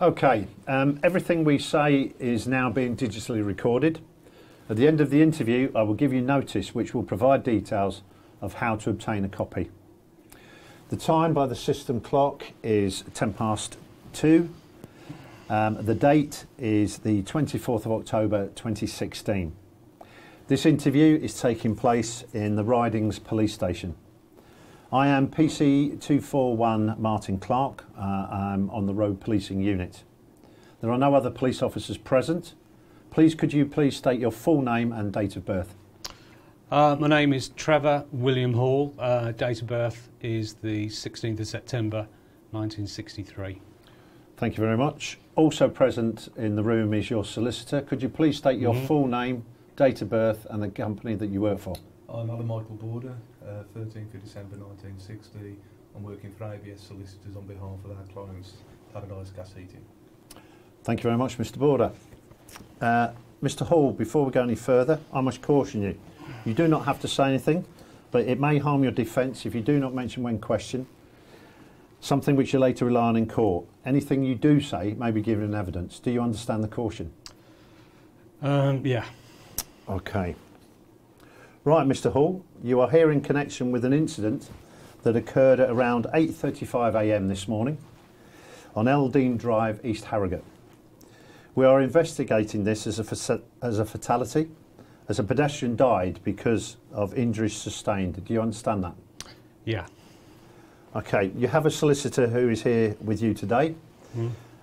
Okay, everything we say is now being digitally recorded. At the end of the interview, I will give you notice which will provide details of how to obtain a copy. The time by the system clock is 2:10. The date is the 24th of October 2016. This interview is taking place in the Ridings police station. I am PC 241 Martin Clark. I'm on the road policing unit. There are no other police officers present. Could you please state your full name and date of birth? My name is Trevor William Hall. Date of birth is the 16th of September 1963. Thank you very much. Also present in the room is your solicitor. Could you please state your full name, date of birth and the company that you work for? I'm Alan Michael Border, 13th of December 1960. I'm working for ABS Solicitors on behalf of our clients, Paradise Gas Heating. Thank you very much, Mr. Border. Mr. Hall, before we go any further, I must caution you. You do not have to say anything, but it may harm your defence if you do not mention when questioned something which you later rely on in court. Anything you do say may be given in evidence. Do you understand the caution? Yeah. Okay. Right, Mr. Hall, you are here in connection with an incident that occurred at around 8:35 a.m. this morning on Eldene Drive, East Harrogate. We are investigating this as a fatality, as a pedestrian died because of injuries sustained. Do you understand that? Yeah. Okay, you have a solicitor who is here with you today,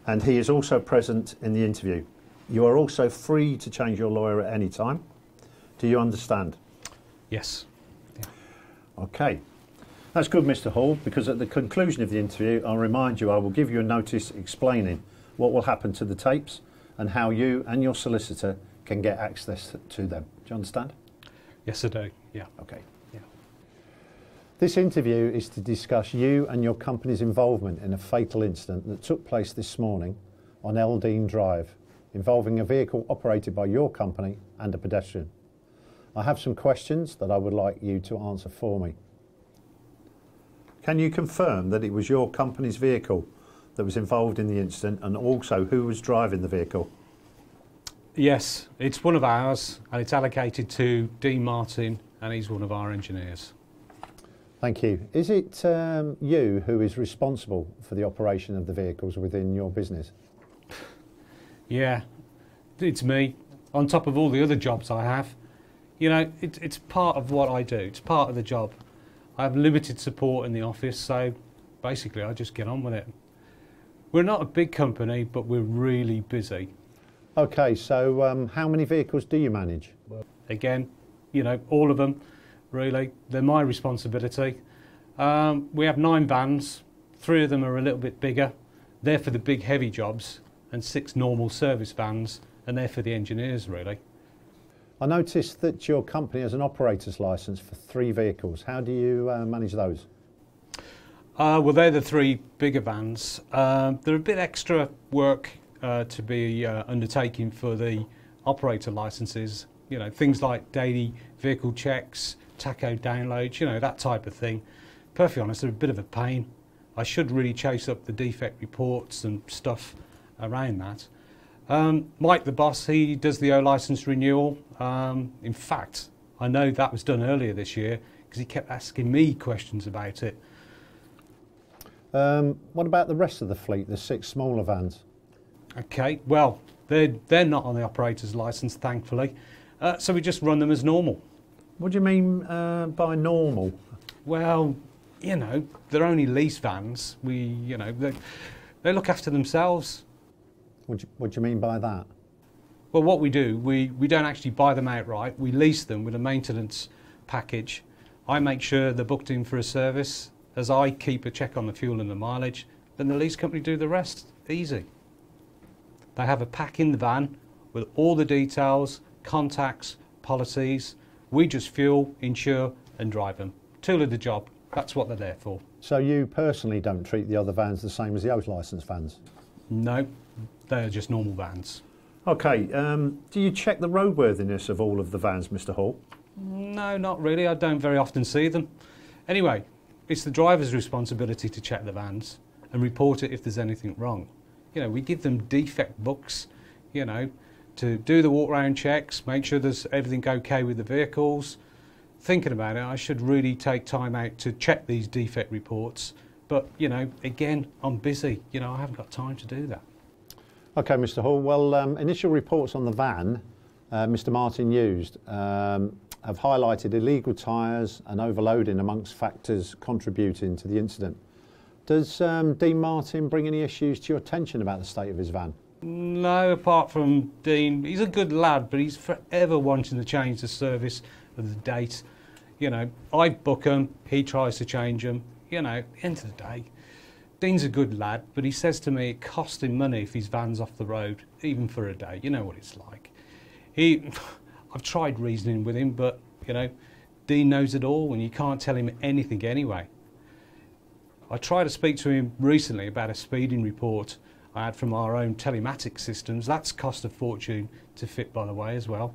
and he is also present in the interview. You are also free to change your lawyer at any time. Do you understand? Yes. Yeah. Okay. That's good, Mr. Hall, because at the conclusion of the interview, I'll remind you I will give you a notice explaining what will happen to the tapes and how you and your solicitor can get access to them. Do you understand? Yes, I do. Yeah. Okay. Yeah. This interview is to discuss you and your company's involvement in a fatal incident that took place this morning on Eldene Drive, involving a vehicle operated by your company and a pedestrian. I have some questions that I would like you to answer for me. Can you confirm that it was your company's vehicle that was involved in the incident, and also who was driving the vehicle? Yes, it's one of ours and it's allocated to Dean Martin and he's one of our engineers. Thank you. Is it you who is responsible for the operation of the vehicles within your business? Yeah, it's me, on top of all the other jobs I have. You know, it's part of what I do, it's part of the job. I have limited support in the office, so basically I just get on with it. We're not a big company, but we're really busy. Okay, so how many vehicles do you manage? Again, you know, all of them, really. They're my responsibility. We have 9 vans, 3 of them are a little bit bigger. They're for the big heavy jobs, and 6 normal service vans, and they're for the engineers, really. I noticed that your company has an operator's licence for 3 vehicles. How do you manage those? Well, they're the 3 bigger vans. They're a bit extra work to be undertaking for the operator licences. You know, things like daily vehicle checks, tacho downloads, you know, that type of thing. Perfectly honest, they're a bit of a pain. I should really chase up the defect reports and stuff around that. Mike, the boss, he does the O licence renewal. In fact, I know that was done earlier this year because he kept asking me questions about it. What about the rest of the fleet, the 6 smaller vans? Okay, well, they're not on the operator's licence, thankfully, so we just run them as normal. What do you mean by normal? Well, you know, they're only lease vans. You know, they look after themselves. What do you mean by that? Well, what we do, we don't actually buy them outright. We lease them with a maintenance package. I make sure they're booked in for a service, as I keep a check on the fuel and the mileage, then the lease company do the rest. Easy. They have a pack in the van with all the details, contacts, policies. We just fuel, insure and drive them. Tool of the job. That's what they're there for. So you personally don't treat the other vans the same as the O licence vans? No, they're just normal vans. Okay, do you check the roadworthiness of all of the vans, Mr. Hall? No, not really. I don't very often see them. Anyway, it's the driver's responsibility to check the vans and report it if there's anything wrong. You know, we give them defect books, you know, to do the walk around checks, make sure there's everything okay with the vehicles. Thinking about it, I should really take time out to check these defect reports. But, you know, again, I'm busy. You know, I haven't got time to do that. Okay, Mr. Hall. Well, initial reports on the van Mr. Martin used have highlighted illegal tyres and overloading amongst factors contributing to the incident. Does Dean Martin bring any issues to your attention about the state of his van? No, apart from Dean, he's a good lad, but he's forever wanting to change the service of the date. You know, I book them, he tries to change them. You know, at the end of the day, Dean's a good lad, but he says to me it costs him money if his van's off the road, even for a day. You know what it's like. I've tried reasoning with him, but, you know, Dean knows it all and you can't tell him anything anyway. I tried to speak to him recently about a speeding report I had from our own telematics systems. That's cost a fortune to fit, by the way, as well.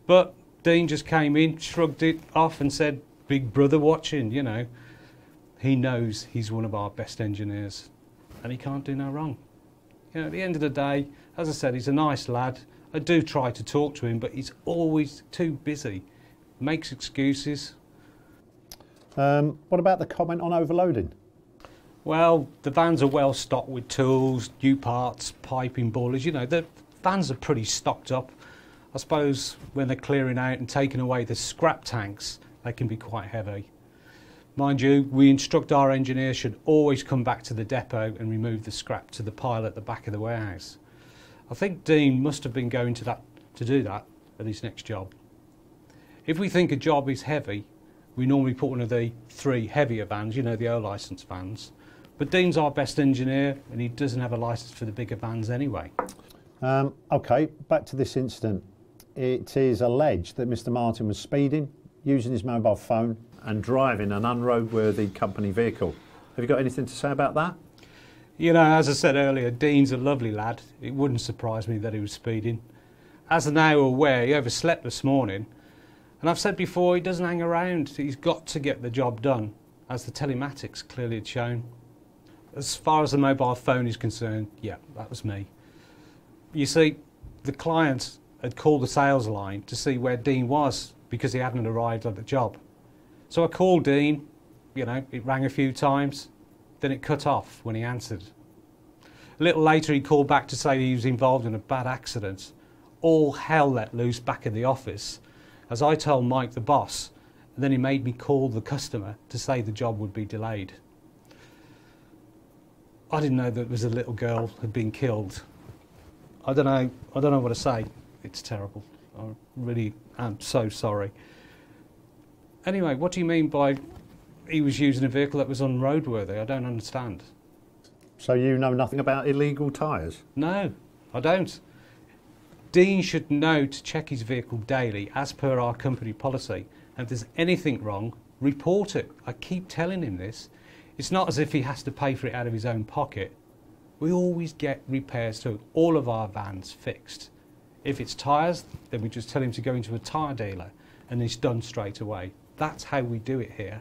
But Dean just came in, shrugged it off and said, big brother watching, you know. He knows he's one of our best engineers and he can't do no wrong. You know, at the end of the day, as I said, he's a nice lad. I do try to talk to him, but he's always too busy. Makes excuses. What about the comment on overloading? Well, the vans are well stocked with tools, new parts, piping, boilers. You know, the vans are pretty stocked up. I suppose when they're clearing out and taking away the scrap tanks, they can be quite heavy. Mind you, we instruct our engineers should always come back to the depot and remove the scrap to the pile at the back of the warehouse. I think Dean must have been going to do that at his next job. If we think a job is heavy, we normally put one of the 3 heavier vans, you know, the O-licence vans. But Dean's our best engineer and he doesn't have a licence for the bigger vans anyway. Okay, back to this incident. It is alleged that Mr. Martin was speeding, using his mobile phone and driving an unroadworthy company vehicle. Have you got anything to say about that? You know, as I said earlier, Dean's a lovely lad. It wouldn't surprise me that he was speeding. As I'm now aware, he overslept this morning. And I've said before, he doesn't hang around. He's got to get the job done, as the telematics clearly had shown. As far as the mobile phone is concerned, yeah, that was me. You see, the client had called the sales line to see where Dean was because he hadn't arrived at the job. So I called Dean, you know, it rang a few times, then it cut off when he answered. A little later he called back to say he was involved in a bad accident. All hell let loose back in the office, as I told Mike, the boss, and then he made me call the customer to say the job would be delayed. I didn't know that a little girl had been killed. I don't know what to say. It's terrible. I really am so sorry. Anyway, what do you mean by he was using a vehicle that was unroadworthy? I don't understand. So you know nothing about illegal tyres? No, I don't. Dean should know to check his vehicle daily as per our company policy. And if there's anything wrong, report it. I keep telling him this. It's not as if he has to pay for it out of his own pocket. We always get repairs to all of our vans fixed. If it's tyres, then we just tell him to go into a tyre dealer and it's done straight away. That's how we do it here.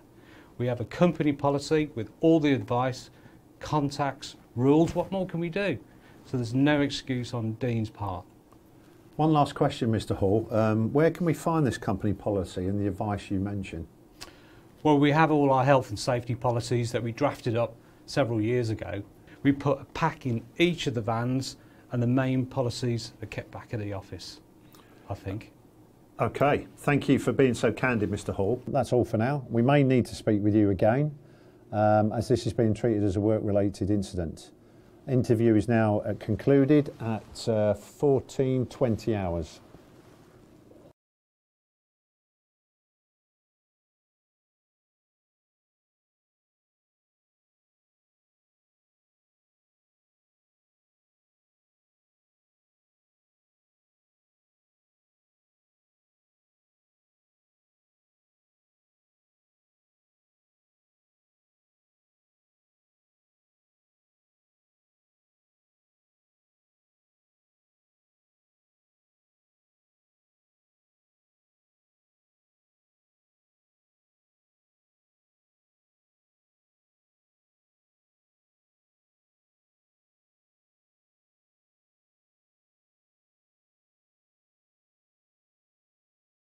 We have a company policy with all the advice, contacts, rules. What more can we do? So there's no excuse on Dean's part. One last question, Mr. Hall. Where can we find this company policy and the advice you mentioned? Well, we have all our health and safety policies that we drafted up several years ago. We put a pack in each of the vans and the main policies are kept back at the office, I think. Okay, thank you for being so candid, Mr. Hall. That's all for now. We may need to speak with you again, as this is being treated as a work-related incident. Interview is now concluded at 14:20 hours.